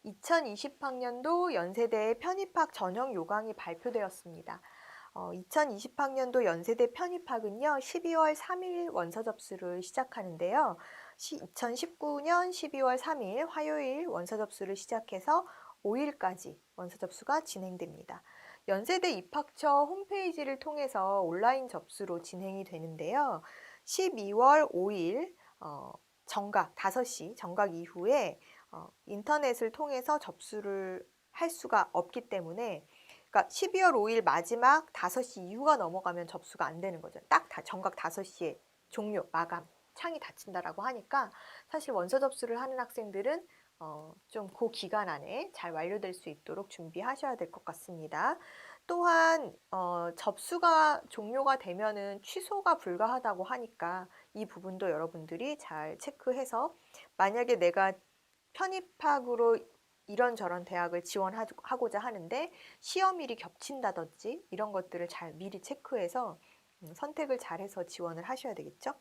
2020학년도 연세대 편입학 전형 요강이 발표되었습니다. 2020학년도 연세대 편입학은요, 12월 3일 원서 접수를 시작하는데요. 2019년 12월 3일 화요일 원서 접수를 시작해서 5일까지 원서 접수가 진행됩니다. 연세대 입학처 홈페이지를 통해서 온라인 접수로 진행이 되는데요. 12월 5일 정각 5시 정각 이후에 인터넷을 통해서 접수를 할 수가 없기 때문에, 그러니까 12월 5일 마지막 5시 이후가 넘어가면 접수가 안 되는 거죠. 딱 정각 5시에 종료, 마감, 창이 닫힌다라고 하니까 사실 원서 접수를 하는 학생들은 좀 그 기간 안에 잘 완료될 수 있도록 준비하셔야 될 것 같습니다. 또한 접수가 종료가 되면은 취소가 불가하다고 하니까 이 부분도 여러분들이 잘 체크해서, 만약에 내가 편입학으로 이런저런 대학을 지원하고자 하는데 시험일이 겹친다든지 이런 것들을 잘 미리 체크해서 선택을 잘해서 지원을 하셔야 되겠죠.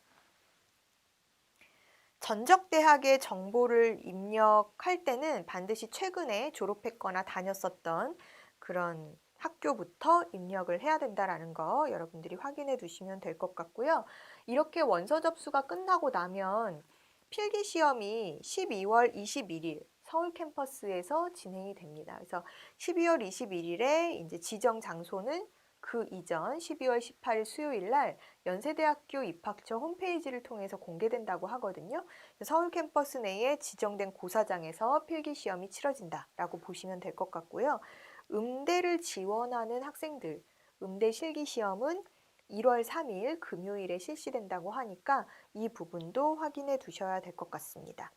전적대학의 정보를 입력할 때는 반드시 최근에 졸업했거나 다녔었던 그런 학교부터 입력을 해야 된다는 거 여러분들이 확인해 두시면 될 것 같고요. 이렇게 원서 접수가 끝나고 나면 필기시험이 12월 21일 서울 캠퍼스에서 진행이 됩니다. 그래서 12월 21일에 이제 지정 장소는 그 이전 12월 18일 수요일 날 연세대학교 입학처 홈페이지를 통해서 공개된다고 하거든요. 서울 캠퍼스 내에 지정된 고사장에서 필기시험이 치러진다라고 보시면 될 것 같고요. 음대를 지원하는 학생들, 음대 실기시험은 1월 3일 금요일에 실시된다고 하니까 이 부분도 확인해 두셔야 될 것 같습니다.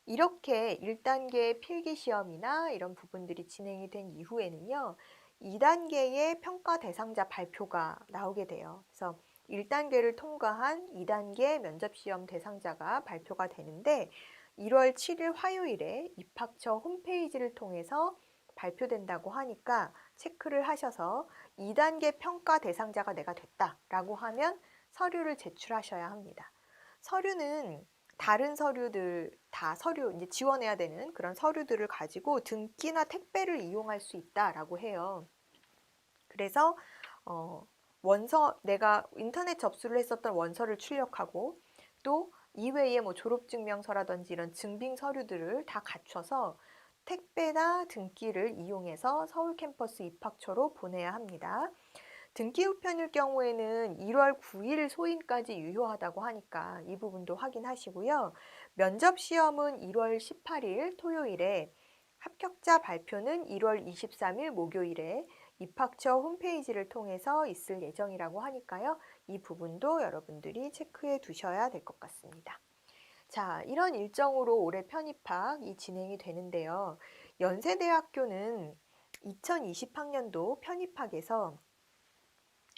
이렇게 1단계 필기시험이나 이런 부분들이 진행이 된 이후에는요, 2단계의 평가 대상자 발표가 나오게 돼요. 그래서 1단계를 통과한 2단계 면접시험 대상자가 발표가 되는데 1월 7일 화요일에 입학처 홈페이지를 통해서 발표된다고 하니까 체크를 하셔서 2단계 평가 대상자가 내가 됐다라고 하면 서류를 제출하셔야 합니다. 서류는 다른 서류들 다 이제 지원해야 되는 그런 서류들을 가지고 등기나 택배를 이용할 수 있다라고 해요. 그래서 내가 인터넷 접수를 했었던 원서를 출력하고 또 이외에 뭐 졸업증명서라든지 이런 증빙 서류들을 다 갖춰서 택배나 등기를 이용해서 서울 캠퍼스 입학처로 보내야 합니다. 등기 우편일 경우에는 1월 9일 소인까지 유효하다고 하니까 이 부분도 확인하시고요. 면접 시험은 1월 18일 토요일에, 합격자 발표는 1월 23일 목요일에 입학처 홈페이지를 통해서 있을 예정이라고 하니까요. 이 부분도 여러분들이 체크해 두셔야 될 것 같습니다. 자, 이런 일정으로 올해 편입학이 진행이 되는데요. 연세대학교는 2020학년도 편입학에서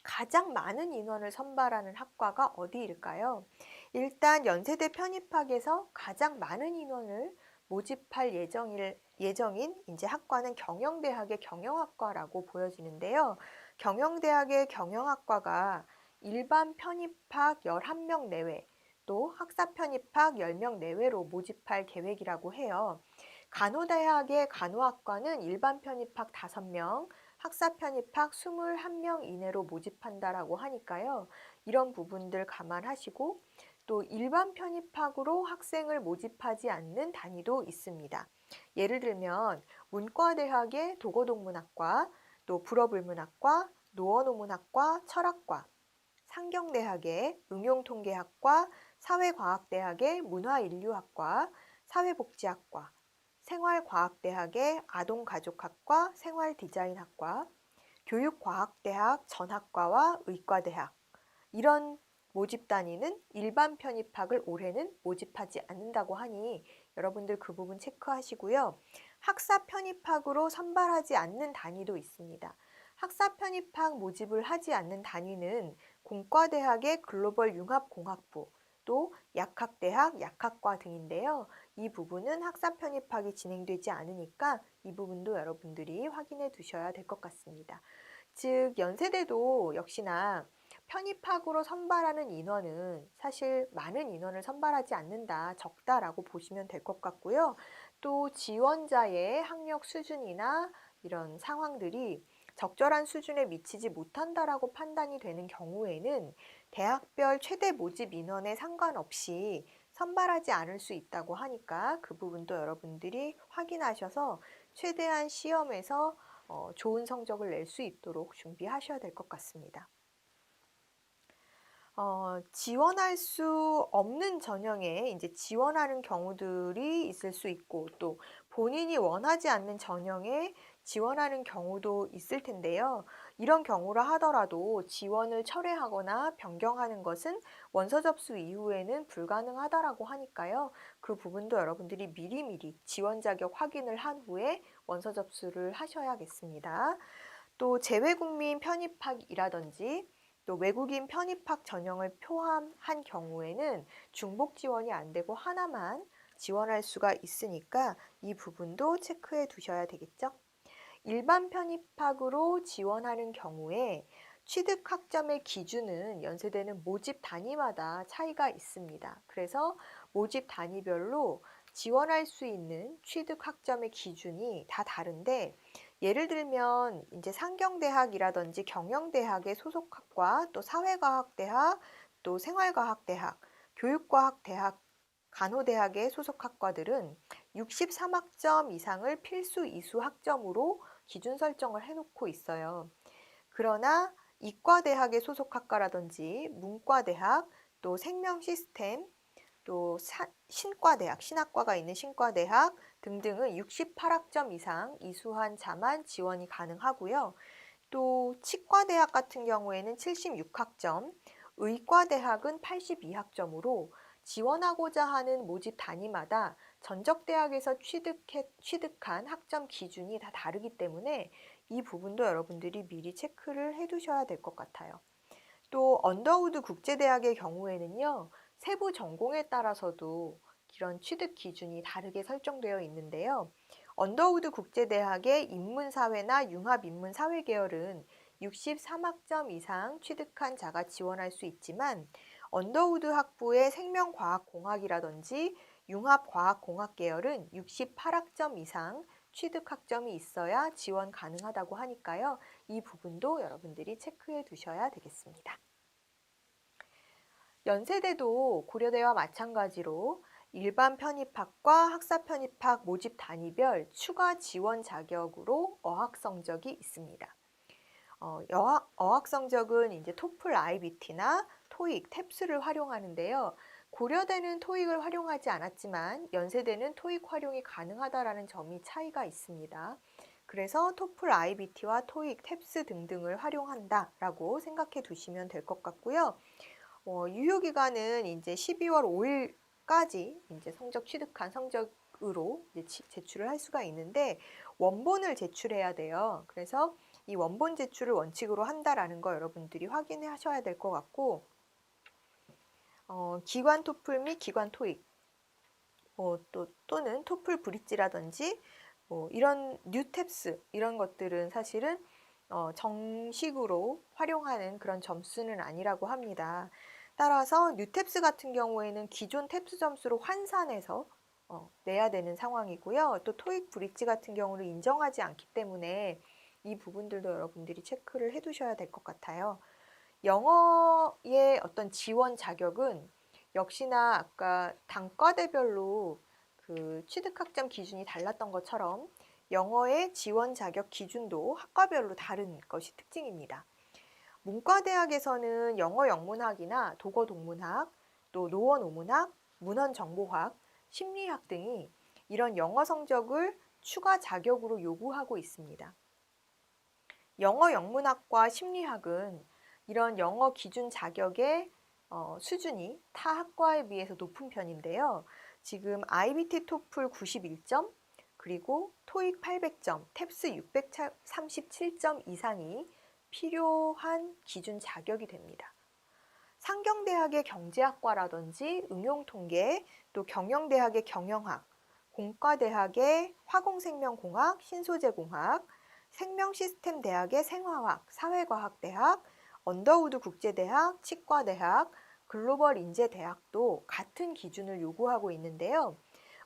가장 많은 인원을 선발하는 학과가 어디일까요? 일단 연세대 편입학에서 가장 많은 인원을 모집할 예정인 이제 학과는 경영대학의 경영학과라고 보여지는데요. 경영대학의 경영학과가 일반 편입학 11명 내외, 또 학사 편입학 10명 내외로 모집할 계획이라고 해요. 간호대학의 간호학과는 일반 편입학 5명, 학사 편입학 21명 이내로 모집한다라고 하니까요. 이런 부분들 감안하시고, 또 일반 편입학으로 학생을 모집하지 않는 단위도 있습니다. 예를 들면 문과대학의 도고동문학과, 또 불어불문학과, 노원오문학과, 철학과, 상경대학의 응용통계학과, 사회과학대학의 문화인류학과, 사회복지학과, 생활과학대학의 아동가족학과, 생활디자인학과, 교육과학대학 전학과와 의과대학, 이런 모집 단위는 일반 편입학을 올해는 모집하지 않는다고 하니 여러분들 그 부분 체크하시고요. 학사 편입학으로 선발하지 않는 단위도 있습니다. 학사 편입학 모집을 하지 않는 단위는 공과대학의 글로벌 융합공학부, 또 약학대학 약학과 등인데요. 이 부분은 학사 편입학이 진행되지 않으니까 이 부분도 여러분들이 확인해 두셔야 될 것 같습니다. 즉 연세대도 역시나 편입학으로 선발하는 인원은 사실 많은 인원을 선발하지 않는다, 적다라고 보시면 될 것 같고요. 또 지원자의 학력 수준이나 이런 상황들이 적절한 수준에 미치지 못한다라고 판단이 되는 경우에는 대학별 최대 모집 인원에 상관없이 선발하지 않을 수 있다고 하니까 그 부분도 여러분들이 확인하셔서 최대한 시험에서 좋은 성적을 낼 수 있도록 준비하셔야 될 것 같습니다. 지원할 수 없는 전형에 이제 지원하는 경우들이 있을 수 있고 또 본인이 원하지 않는 전형에 지원하는 경우도 있을 텐데요. 이런 지원을 하더라도 지원을 철회하거나 변경하는 것은 원서 접수 이후에는 불가능하다라고 하니까요. 그 부분도 여러분들이 미리미리 지원 자격 확인을 한 후에 원서 접수를 하셔야겠습니다. 또 재외국민 편입학이라든지 또 외국인 편입학 전형을 포함한 경우에는 중복 지원이 안 되고 하나만 지원할 수가 있으니까 이 부분도 체크해 두셔야 되겠죠. 일반 편입학으로 지원하는 경우에 취득 학점의 기준은 연세대는 모집 단위마다 차이가 있습니다. 그래서 모집 단위별로 지원할 수 있는 취득 학점의 기준이 다 다른데 예를 들면 이제 상경대학이라든지 경영대학의 소속학과, 또 사회과학대학, 또 생활과학대학, 교육과학대학, 간호대학의 소속학과들은 63학점 이상을 필수 이수 학점으로 기준 설정을 해놓고 있어요. 그러나 이과대학의 소속학과라든지 문과대학, 또 생명시스템, 또 신과대학, 신학과가 있는 신과대학 등등은 68학점 이상 이수한 자만 지원이 가능하고요. 또 치과대학 같은 경우에는 76학점, 의과대학은 82학점으로 지원하고자 하는 모집 단위마다 전적대학에서 취득한 학점 기준이 다 다르기 때문에 이 부분도 여러분들이 미리 체크를 해두셔야 될 것 같아요. 또 언더우드 국제대학의 경우에는요. 세부 전공에 따라서도 이런 취득 기준이 다르게 설정되어 있는데요. 언더우드 국제대학의 인문사회나 융합인문사회 계열은 63학점 이상 취득한 자가 지원할 수 있지만 언더우드 학부의 생명과학공학이라든지 융합과학공학 계열은 68학점 이상 취득 학점이 있어야 지원 가능하다고 하니까요. 이 부분도 여러분들이 체크해 두셔야 되겠습니다. 연세대도 고려대와 마찬가지로 일반 편입학과 학사 편입학 모집 단위별 추가 지원 자격으로 어학 성적이 있습니다. 어학 성적은 이제 토플 IBT나 토익, 탭스를 활용하는데요. 고려대는 토익을 활용하지 않았지만 연세대는 토익 활용이 가능하다라는 점이 차이가 있습니다. 그래서 토플 IBT와 토익, 탭스 등등을 활용한다라고 생각해 두시면 될 것 같고요. 유효 기간은 이제 12월 5일까지 이제 성적 취득한 성적으로 이제 제출을 할 수가 있는데 원본을 제출해야 돼요. 그래서 이 원본 제출을 원칙으로 한다라는 거 여러분들이 확인하셔야 될 것 같고 기관 토플 및 기관 토익 또는 토플 브릿지라든지 이런 뉴탭스 이런 것들은 사실은 정식으로 활용하는 그런 점수는 아니라고 합니다. 따라서 뉴탭스 같은 경우에는 기존 탭스 점수로 환산해서 내야 되는 상황이고요. 또 토익 브릿지 같은 경우는 인정하지 않기 때문에 이 부분들도 여러분들이 체크를 해두셔야 될 것 같아요. 영어의 어떤 지원 자격은 역시나 아까 단과대별로 그 취득학점 기준이 달랐던 것처럼 영어의 지원 자격 기준도 학과별로 다른 것이 특징입니다. 문과대학에서는 영어 영문학이나 독어 동문학, 또 노원 오문학, 문헌 정보학, 심리학 등이 이런 영어 성적을 추가 자격으로 요구하고 있습니다. 영어 영문학과 심리학은 이런 영어 기준 자격의 수준이 타 학과에 비해서 높은 편인데요. 지금 IBT 토플 91점, 그리고 토익 800점, 탭스 637점 이상이 필요한 기준 자격이 됩니다. 상경대학의 경제학과라든지 응용통계, 또 경영대학의 경영학, 공과대학의 화공생명공학, 신소재공학, 생명시스템대학의 생화학, 사회과학대학, 언더우드 국제대학, 치과대학, 글로벌 인재대학도 같은 기준을 요구하고 있는데요.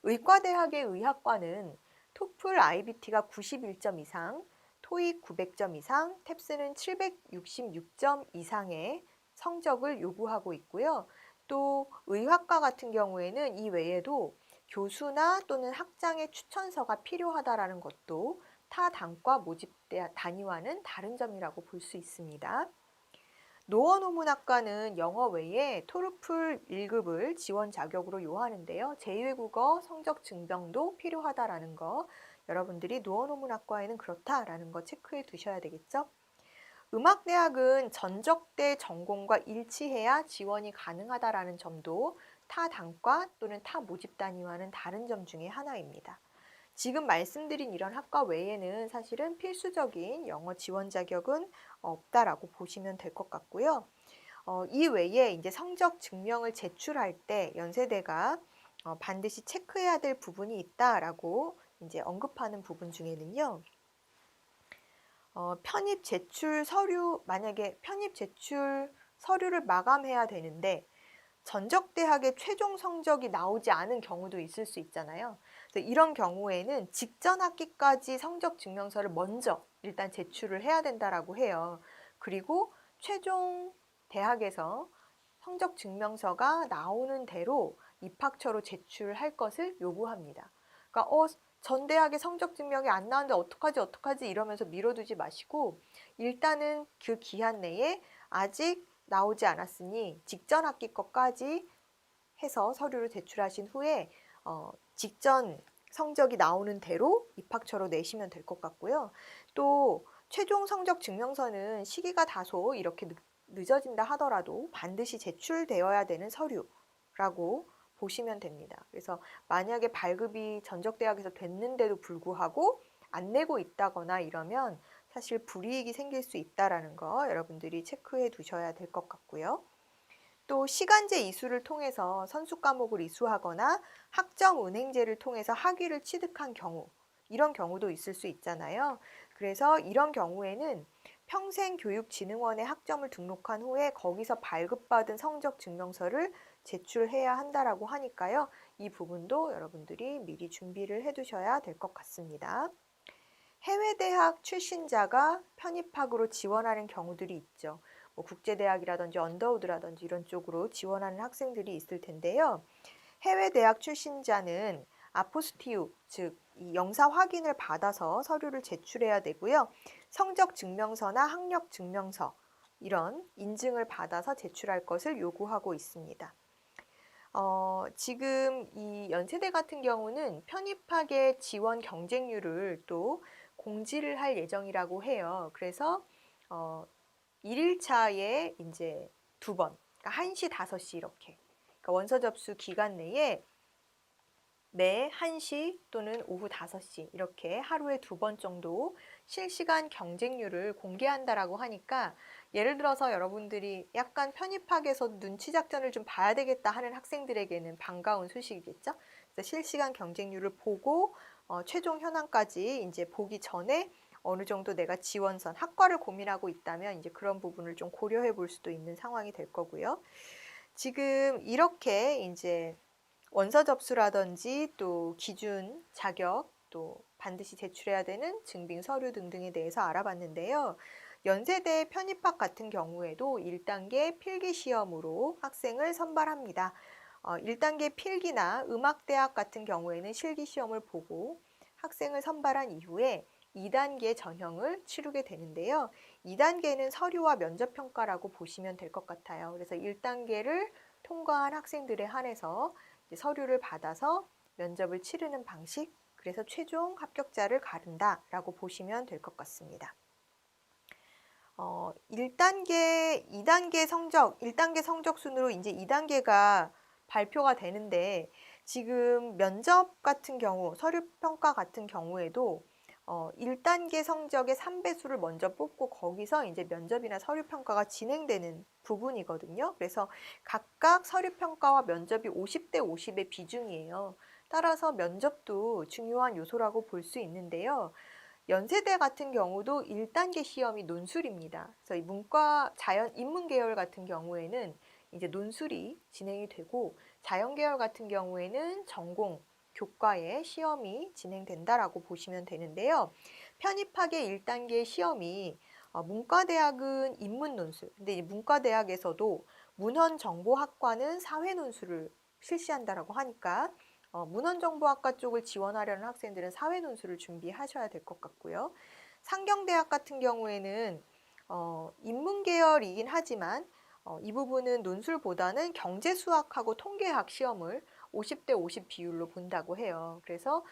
의과대학의 의학과는 토플 IBT가 91점 이상, 토익 900점 이상, 탭스는 766점 이상의 성적을 요구하고 있고요. 또 의학과 같은 경우에는 이 외에도 교수나 또는 학장의 추천서가 필요하다라는 것도 타 단과 모집 단위와는 다른 점이라고 볼 수 있습니다. 노원어문학과는 영어 외에 토르플 1급을 지원 자격으로 요하는데요. 제2외국어 성적 증명도 필요하다라는 거, 여러분들이 노원어문학과에는 그렇다라는 거 체크해 두셔야 되겠죠. 음악대학은 전적대 전공과 일치해야 지원이 가능하다라는 점도 타 단과 또는 타 모집 단위와는 다른 점 중에 하나입니다. 지금 말씀드린 이런 학과 외에는 사실은 필수적인 영어 지원 자격은 없다라고 보시면 될 것 같고요. 이 외에 이제 성적 증명을 제출할 때 연세대가 반드시 체크해야 될 부분이 있다라고 이제 언급하는 부분 중에는요. 편입 제출 서류, 만약에 편입 제출 서류를 마감해야 되는데 전적대학의 최종 성적이 나오지 않은 경우도 있을 수 있잖아요. 그래서 이런 경우에는 직전 학기까지 성적 증명서를 먼저 일단 제출을 해야 된다라고 해요. 그리고 최종 대학에서 성적 증명서가 나오는 대로 입학처로 제출할 것을 요구합니다. 그러니까 전 대학의 성적 증명이 안 나왔는데 어떡하지 이러면서 미뤄두지 마시고 일단은 그 기한 내에 아직 나오지 않았으니 직전 학기 것까지 해서 서류를 제출하신 후에 직전 성적이 나오는 대로 입학처로 내시면 될 것 같고요. 또 최종 성적 증명서는 시기가 다소 이렇게 늦어진다 하더라도 반드시 제출되어야 되는 서류라고 보시면 됩니다. 그래서 만약에 발급이 전적대학에서 됐는데도 불구하고 안 내고 있다거나 이러면 사실 불이익이 생길 수 있다는 거 여러분들이 체크해 두셔야 될 것 같고요. 또 시간제 이수를 통해서 선수 과목을 이수하거나 학점 은행제를 통해서 학위를 취득한 경우, 이런 경우도 있을 수 있잖아요. 그래서 이런 경우에는 평생교육진흥원에 학점을 등록한 후에 거기서 발급받은 성적 증명서를 제출해야 한다라고 하니까요. 이 부분도 여러분들이 미리 준비를 해 두셔야 될 것 같습니다. 해외 대학 출신자가 편입학으로 지원하는 경우들이 있죠. 뭐 국제대학이라든지 언더우드라든지 이런 쪽으로 지원하는 학생들이 있을 텐데요. 해외 대학 출신자는 아포스티우, 즉 이 영사 확인을 받아서 서류를 제출해야 되고요. 성적 증명서나 학력 증명서 이런 인증을 받아서 제출할 것을 요구하고 있습니다. 지금 이 연세대 같은 경우는 편입학의 지원 경쟁률을 또 공지를 할 예정이라고 해요. 그래서 1일차에 이제 2번, 그러니까 1시, 5시 이렇게. 그러니까 원서 접수 기간 내에 매 1시 또는 오후 5시 이렇게 하루에 2번 정도 실시간 경쟁률을 공개한다라고 하니까 예를 들어서 여러분들이 약간 편입학에서 눈치 작전을 좀 봐야 되겠다 하는 학생들에게는 반가운 소식이겠죠. 그래서 실시간 경쟁률을 보고 최종 현황까지 이제 보기 전에 어느 정도 내가 지원선, 학과를 고민하고 있다면 이제 그런 부분을 좀 고려해 볼 수도 있는 상황이 될 거고요. 지금 이렇게 이제 원서 접수라든지 또 기준, 자격, 또 반드시 제출해야 되는 증빙 서류 등등에 대해서 알아봤는데요. 연세대 편입학 같은 경우에도 1단계 필기 시험으로 학생을 선발합니다. 1단계 필기나 음악대학 같은 경우에는 실기 시험을 보고 학생을 선발한 이후에 2단계 전형을 치르게 되는데요. 2단계는 서류와 면접 평가라고 보시면 될 것 같아요. 그래서 1단계를 통과한 학생들에 한해서 서류를 받아서 면접을 치르는 방식, 그래서 최종 합격자를 가른다라고 보시면 될 것 같습니다. 1단계, 2단계 성적, 1단계 성적 순으로 이제 2단계가 발표가 되는데 지금 면접 같은 경우, 서류 평가 같은 경우에도 1단계 성적의 3배수를 먼저 뽑고 거기서 이제 면접이나 서류 평가가 진행되는 부분이거든요. 그래서 각각 서류 평가와 면접이 50대 50의 비중이에요. 따라서 면접도 중요한 요소라고 볼 수 있는데요. 연세대 같은 경우도 1단계 시험이 논술입니다. 그래서 이 문과, 자연, 인문 계열 같은 경우에는 이제 논술이 진행이 되고 자연 계열 같은 경우에는 전공, 교과에 시험이 진행된다라고 보시면 되는데요. 편입학의 1단계 시험이 문과대학은 인문논술, 근데 이 문과대학에서도 문헌정보학과는 사회논술을 실시한다라고 하니까 문헌정보학과 쪽을 지원하려는 학생들은 사회논술을 준비하셔야 될 것 같고요. 상경대학 같은 경우에는 인문계열이긴 하지만 이 부분은 논술보다는 경제수학하고 통계학 시험을 50대 50 비율로 본다고 해요. 그래서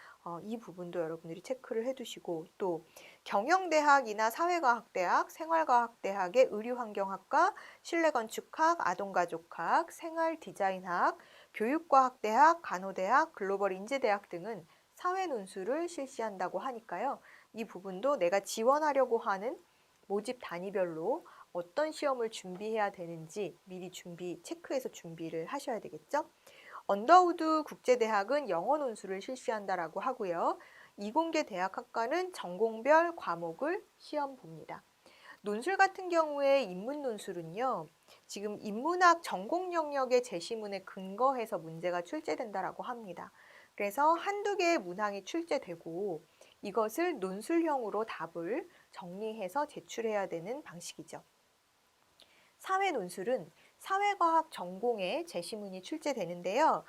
이 부분도 여러분들이 체크를 해두시고, 또 경영대학이나 사회과학대학, 생활과학대학의 의류환경학과, 실내건축학, 아동가족학, 생활디자인학, 교육과학대학, 간호대학, 글로벌인재대학 등은 사회논술을 실시한다고 하니까요. 이 부분도 내가 지원하려고 하는 모집 단위별로 어떤 시험을 준비해야 되는지 미리 체크해서 준비를 하셔야 되겠죠. 언더우드 국제대학은 영어 논술을 실시한다라고 하고요. 이공계 대학학과는 전공별 과목을 시험 봅니다. 논술 같은 경우에 인문 논술은요, 지금 인문학 전공 영역의 제시문에 근거해서 문제가 출제된다라고 합니다. 그래서 한두 개의 문항이 출제되고 이것을 논술형으로 답을 정리해서 제출해야 되는 방식이죠. 사회 논술은 사회과학 전공의 제시문이 출제되는데요.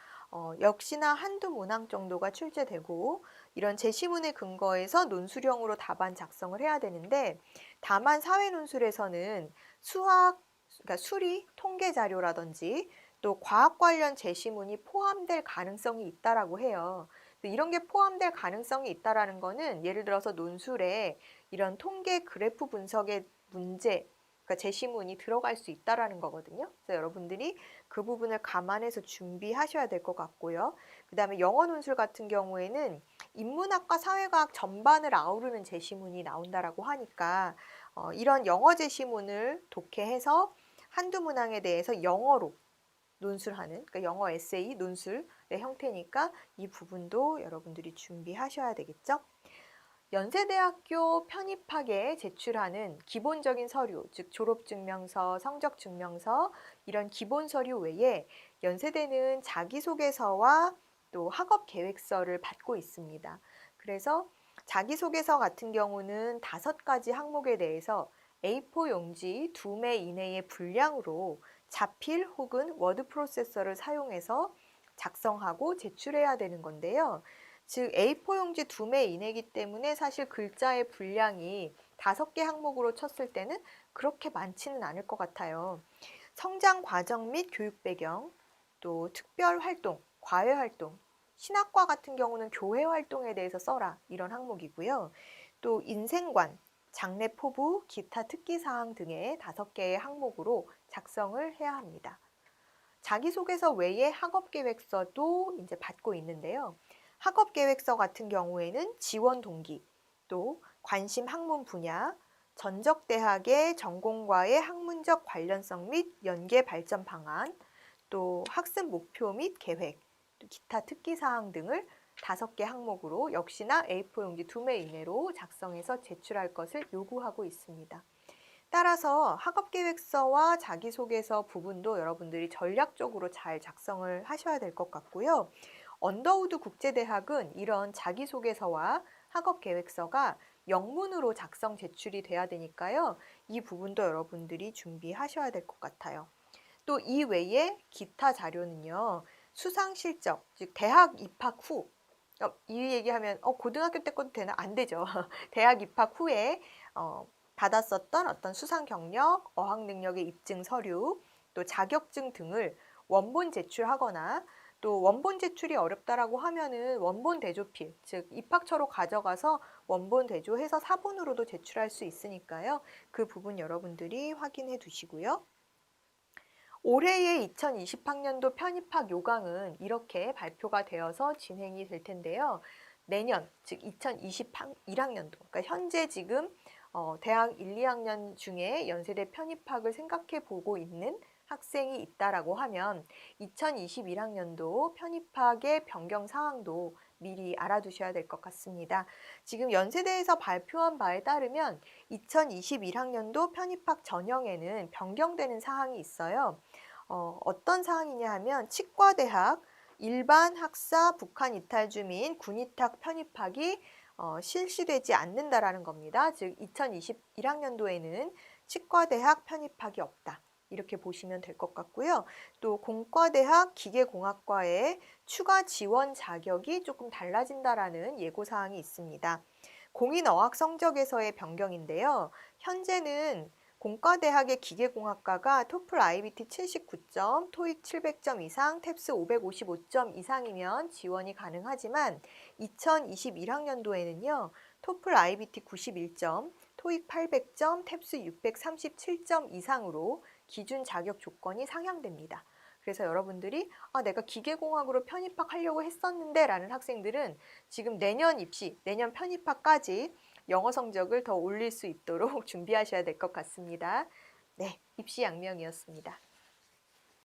역시나 한두 문항 정도가 출제되고 이런 제시문에 근거해서 논술형으로 답안 작성을 해야 되는데, 다만 사회 논술에서는 그러니까 수리, 통계 자료라든지 또 과학 관련 제시문이 포함될 가능성이 있다라고 해요. 이런 게 포함될 가능성이 있다라는 거는 예를 들어서 논술에 이런 통계 그래프 분석의 문제, 그러니까 제시문이 들어갈 수 있다라는 거거든요. 그래서 여러분들이 그 부분을 감안해서 준비하셔야 될 것 같고요. 그 다음에 영어 논술 같은 경우에는 인문학과 사회과학 전반을 아우르는 제시문이 나온다라고 하니까 이런 영어 제시문을 독해해서 한두 문항에 대해서 영어로 논술하는, 그러니까 영어 에세이, 논술의 형태니까 이 부분도 여러분들이 준비하셔야 되겠죠. 연세대학교 편입학에 제출하는 기본적인 서류, 즉 졸업증명서, 성적증명서 이런 기본 서류 외에 연세대는 자기소개서와 또 학업계획서를 받고 있습니다. 그래서 자기소개서 같은 경우는 5가지 항목에 대해서 A4 용지 2매 이내의 분량으로 자필 혹은 워드 프로세서를 사용해서 작성하고 제출해야 되는 건데요. 즉 A4 용지 2매 이내이기 때문에 사실 글자의 분량이 5개 항목으로 쳤을 때는 그렇게 많지는 않을 것 같아요. 성장 과정 및 교육 배경, 또 특별 활동, 과외 활동, 신학과 같은 경우는 교회 활동에 대해서 써라 이런 항목이고요. 또 인생관, 장래 포부, 기타 특기사항 등의 5개의 항목으로 작성을 해야 합니다. 자기소개서 외에 학업계획서도 이제 받고 있는데요. 학업계획서 같은 경우에는 지원 동기, 또 관심 학문 분야, 전적 대학의 전공과의 학문적 관련성 및 연계 발전 방안, 또 학습 목표 및 계획, 또 기타 특기사항 등을 5개 항목으로 역시나 A4 용지 2매 이내로 작성해서 제출할 것을 요구하고 있습니다. 따라서 학업계획서와 자기소개서 부분도 여러분들이 전략적으로 잘 작성을 하셔야 될 것 같고요. 언더우드 국제대학은 이런 자기소개서와 학업계획서가 영문으로 작성 제출이 돼야 되니까요. 이 부분도 여러분들이 준비하셔야 될 것 같아요. 또 이 외에 기타 자료는요. 수상실적, 즉 대학 입학 후, 이 얘기하면 고등학교 때 것도 되나? 안 되죠. 대학 입학 후에 받았었던 어떤 수상 경력, 어학 능력의 입증 서류, 또 자격증 등을 원본 제출하거나, 또 원본 제출이 어렵다라고 하면은 원본 대조필, 즉 입학처로 가져가서 원본 대조해서 사본으로도 제출할 수 있으니까요. 그 부분 여러분들이 확인해 두시고요. 올해의 2020학년도 편입학 요강은 이렇게 발표가 되어서 진행이 될 텐데요. 내년, 즉 2021학년도, 그러니까 현재 지금 대학 1, 2학년 중에 연세대 편입학을 생각해 보고 있는 학생이 있다라고 하면 2021학년도 편입학의 변경 사항도 미리 알아두셔야 될 것 같습니다. 지금 연세대에서 발표한 바에 따르면 2021학년도 편입학 전형에는 변경되는 사항이 있어요. 어떤 사항이냐 하면 치과대학, 일반 학사 북한 이탈 주민 군위탁 편입학이 실시되지 않는다라는 겁니다. 즉 2021학년도에는 치과대학 편입학이 없다. 이렇게 보시면 될 것 같고요. 또 공과대학 기계공학과의 추가 지원 자격이 조금 달라진다라는 예고사항이 있습니다. 공인어학 성적에서의 변경인데요. 현재는 공과대학의 기계공학과가 토플 IBT 79점, 토익 700점 이상, 탭스 555점 이상이면 지원이 가능하지만 2021학년도에는요. 토플 IBT 91점, 토익 800점, 탭스 637점 이상으로 기준 자격 조건이 상향됩니다. 그래서 여러분들이 내가 기계공학으로 편입학하려고 했었는데 라는 학생들은 지금 내년 입시, 내년 편입학까지 영어 성적을 더 올릴 수 있도록 준비하셔야 될 것 같습니다. 네, 입시 양명이었습니다.